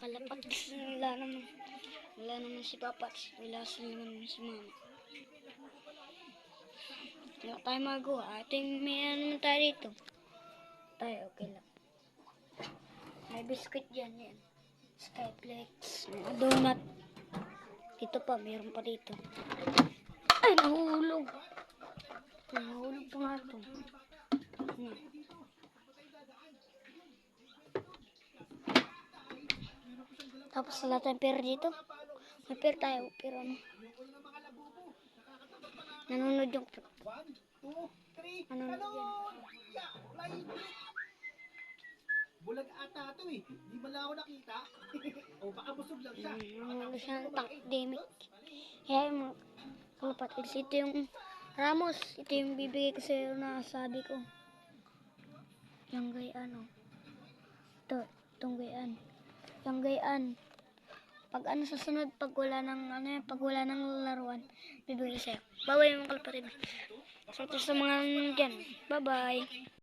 kalapat. Wala naman si Papa. Wala sila naman si Mama. Wala tayo magawa. Ating may ano naman tayo dito. Tayo, okay lang. May biscuit dyan, yan. Skyflex, mga donut. Dito pa, mayroon pa dito. Ay, nahulog. Nahulog pa nga ito. Tapos wala tayong pera dito. May pera tayo, pero ano. Nanonood yung... Nanonood yan. Bulag ata ito eh. Di ba lang ako nakita? O baka busog lang siya. Nanonood siya ng pandemic. Kaya yung mga kalapat. Ito yung Ramos. Ito yung bibigay ko sa'yo na sabi ko. Yung gayaan o. Itong gayaan. Yung gayaan. Pag ano sa sunod, pag wala ng laruan, bibigay sa'yo. Bye-bye mga kalapatid. So ito sa mga dyan. Bye-bye.